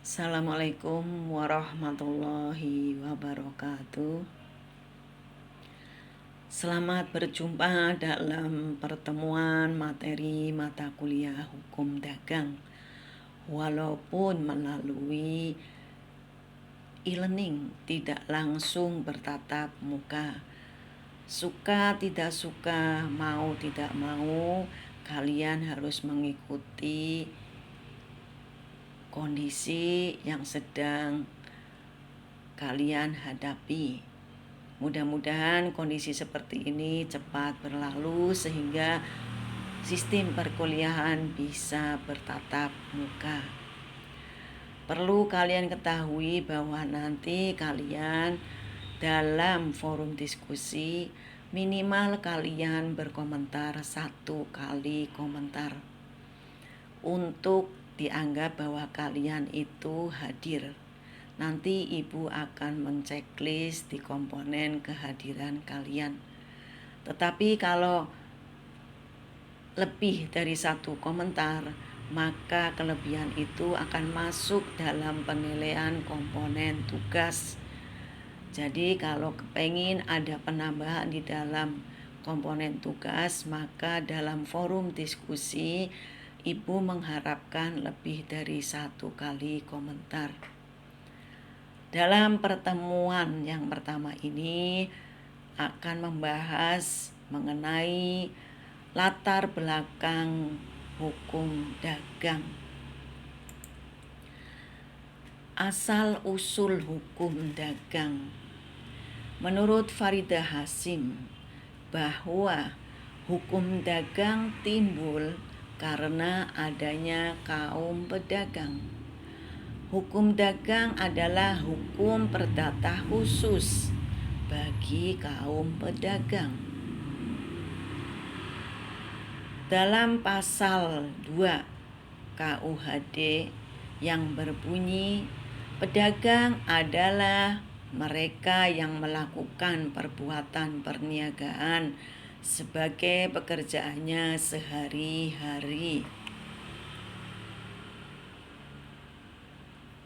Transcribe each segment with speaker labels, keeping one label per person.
Speaker 1: Assalamualaikum warahmatullahi wabarakatuh. Selamat berjumpa dalam pertemuan materi mata kuliah hukum dagang. Walaupun melalui e-learning, tidak langsung bertatap muka. Suka tidak suka, mau tidak mau, kalian harus mengikuti kondisi yang sedang kalian hadapi. Mudah-mudahan kondisi seperti ini cepat berlalu sehingga sistem perkuliahan bisa bertatap muka. Perlu kalian ketahui bahwa nanti kalian dalam forum diskusi minimal kalian berkomentar 1 kali komentar untuk dianggap bahwa kalian itu hadir. Nanti ibu akan menceklis di komponen kehadiran kalian. Tetapi kalau lebih dari 1 komentar, maka kelebihan itu akan masuk dalam penilaian komponen tugas. Jadi kalau kepengin ada penambahan di dalam komponen tugas, maka dalam forum diskusi ibu mengharapkan lebih dari 1 kali komentar. Dalam pertemuan yang pertama ini akan membahas mengenai latar belakang hukum dagang. Asal usul hukum dagang. Menurut Faridah Hasim, bahwa hukum dagang timbul karena adanya kaum pedagang. Hukum dagang adalah hukum perdata khusus bagi kaum pedagang. Dalam pasal 2 KUHD yang berbunyi, pedagang adalah mereka yang melakukan perbuatan perniagaan sebagai pekerjaannya sehari-hari.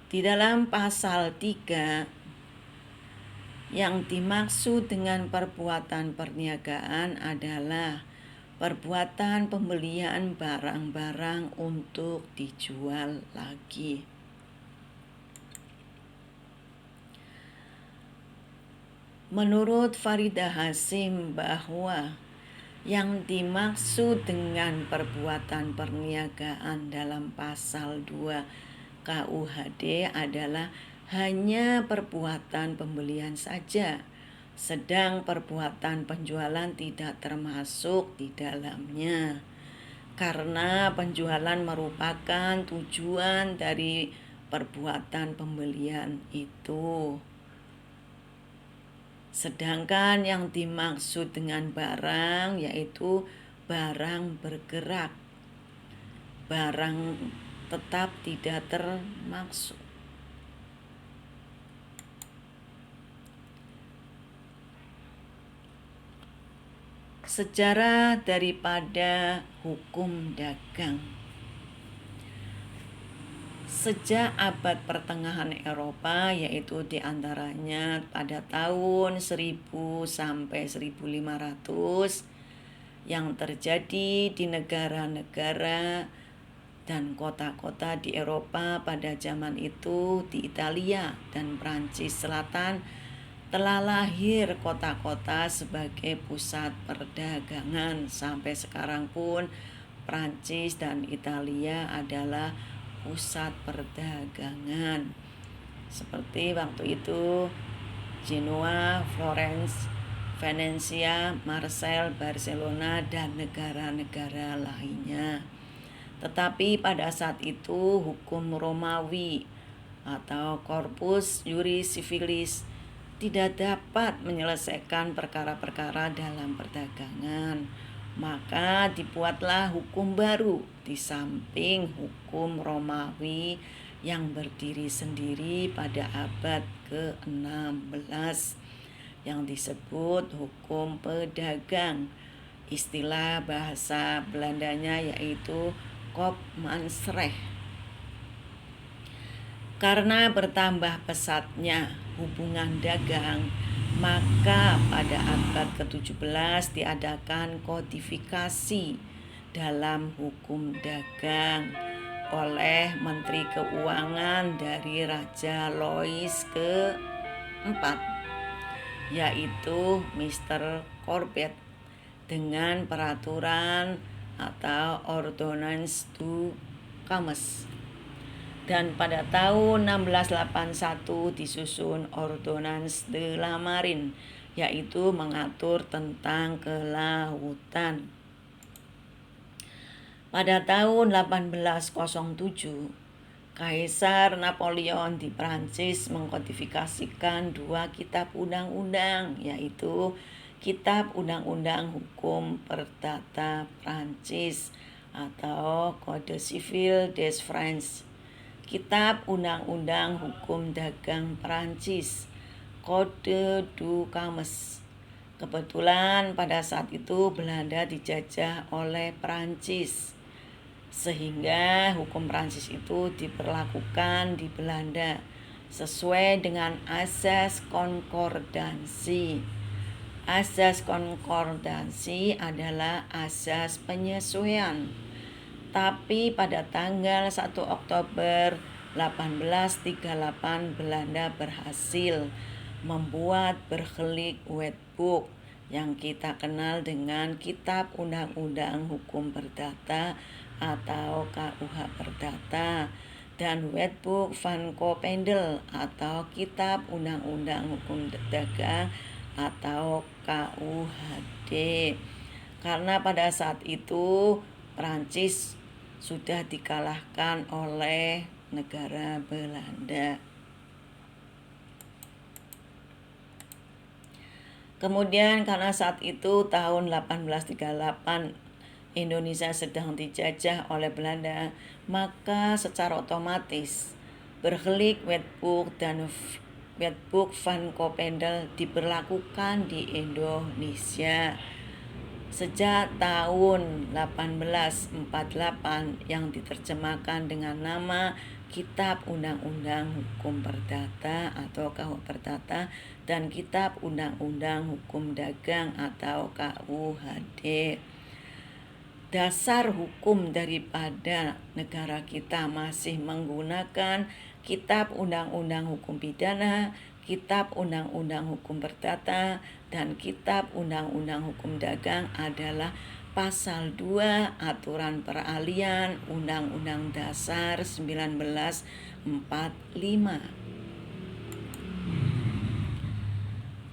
Speaker 1: Di dalam pasal 3, yang dimaksud dengan perbuatan perniagaan adalah perbuatan pembelian barang-barang untuk dijual lagi. Menurut Faridah Hasim bahwa yang dimaksud dengan perbuatan perniagaan dalam pasal 2 KUHD adalah hanya perbuatan pembelian saja, sedang perbuatan penjualan tidak termasuk di dalamnya. Karena penjualan merupakan tujuan dari perbuatan pembelian itu. Sedangkan yang dimaksud dengan barang yaitu barang bergerak. Barang tetap tidak termaksud. Sejarah daripada hukum dagang. Sejak abad pertengahan Eropa, yaitu diantaranya pada tahun 1000 sampai 1500, yang terjadi di negara-negara dan kota-kota di Eropa pada zaman itu, di Italia dan Prancis Selatan, telah lahir kota-kota sebagai pusat perdagangan. Sampai sekarang pun Prancis dan Italia adalah pusat perdagangan. Seperti waktu itu Genoa, Florence, Venesia, Marseille, Barcelona, dan negara-negara lainnya. Tetapi pada saat itu hukum Romawi atau Corpus Juris Civilis tidak dapat menyelesaikan perkara-perkara dalam perdagangan. Maka dibuatlah hukum baru di samping hukum Romawi yang berdiri sendiri pada abad ke-16 yang disebut hukum pedagang. Istilah bahasa Belandanya yaitu Koopmansrecht. Karena bertambah pesatnya hubungan dagang, maka pada abad ke-17 diadakan kodifikasi dalam hukum dagang oleh Menteri Keuangan dari Raja Louis keempat, yaitu Mr. Corbett, dengan peraturan atau Ordonnance du Commerce. Dan pada tahun 1681 disusun Ordonnance de la Marine, yaitu mengatur tentang kelautan. Pada tahun 1807, Kaisar Napoleon di Prancis mengkodifikasikan 2 kitab undang-undang, yaitu Kitab Undang-Undang Hukum Perdata Prancis atau Code Civil des France, Kitab Undang-Undang Hukum Dagang Prancis, Code du Commerce. Kebetulan pada saat itu Belanda dijajah oleh Prancis, sehingga hukum Prancis itu diberlakukan di Belanda sesuai dengan asas konkordansi. Asas konkordansi adalah asas penyesuaian. Tapi pada tanggal 1 Oktober 1838 Belanda berhasil membuat berkelik Wetboek yang kita kenal dengan Kitab Undang-Undang Hukum Perdata atau KUH Perdata, dan Wetboek van Koophandel atau Kitab Undang-Undang Hukum Dagang atau KUHD. Karena pada saat itu Prancis sudah dikalahkan oleh negara Belanda. Kemudian karena saat itu tahun 1838 Indonesia sedang dijajah oleh Belanda, maka secara otomatis berkelik Wetboek dan Wetboek van Koophandel diberlakukan di Indonesia. Sejak tahun 1848 yang diterjemahkan dengan nama Kitab Undang-Undang Hukum Perdata atau KUH Perdata dan Kitab Undang-Undang Hukum Dagang atau KUHD. Dasar hukum daripada negara kita masih menggunakan Kitab Undang-Undang Hukum Pidana, Kitab Undang-Undang Hukum Perdata, dan Kitab Undang-Undang Hukum Dagang adalah Pasal 2 Aturan Peralihan Undang-Undang Dasar 1945.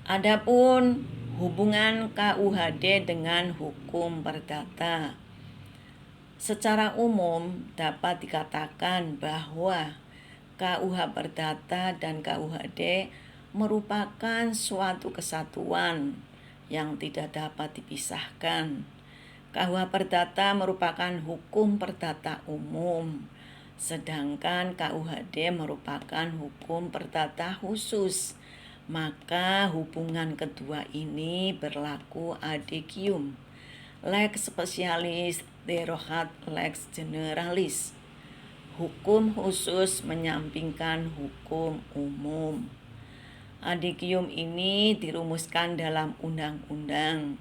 Speaker 1: Adapun hubungan KUHD dengan hukum perdata, secara umum dapat dikatakan bahwa KUH Perdata dan KUHD merupakan suatu kesatuan yang tidak dapat dipisahkan. KUH Perdata merupakan hukum perdata umum, sedangkan KUHD merupakan hukum perdata khusus. Maka hubungan kedua ini berlaku adicium, lex specialis derogat lex generalis. Hukum khusus menyampingkan hukum umum. Adicium ini dirumuskan dalam undang-undang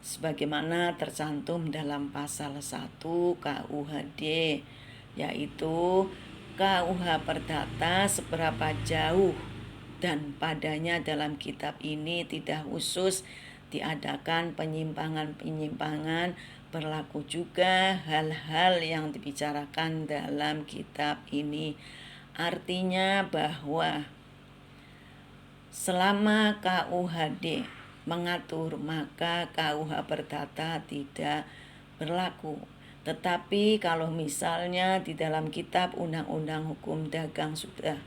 Speaker 1: sebagaimana tercantum dalam pasal 1 KUHD, yaitu KUH Perdata seberapa jauh dan padanya dalam kitab ini tidak khusus diadakan penyimpangan-penyimpangan, berlaku juga hal-hal yang dibicarakan dalam kitab ini. Artinya bahwa selama KUHD mengatur maka KUH Perdata tidak berlaku. Tetapi kalau misalnya di dalam kitab Undang-Undang Hukum Dagang sudah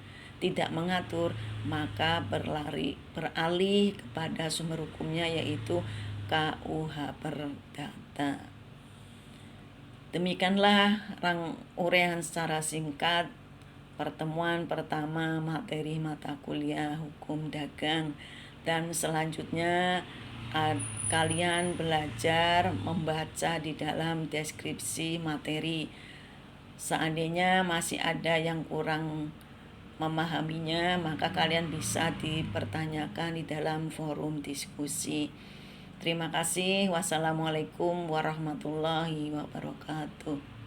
Speaker 1: tidak mengatur, maka beralih kepada sumber hukumnya yaitu KUH Perdata. Demikianlah uraian secara singkat pertemuan pertama materi mata kuliah hukum dagang, dan selanjutnya kalian belajar membaca di dalam deskripsi materi. Seandainya masih ada yang kurang memahaminya, maka kalian bisa dipertanyakan di dalam forum diskusi. Terima kasih. Wassalamualaikum warahmatullahi wabarakatuh.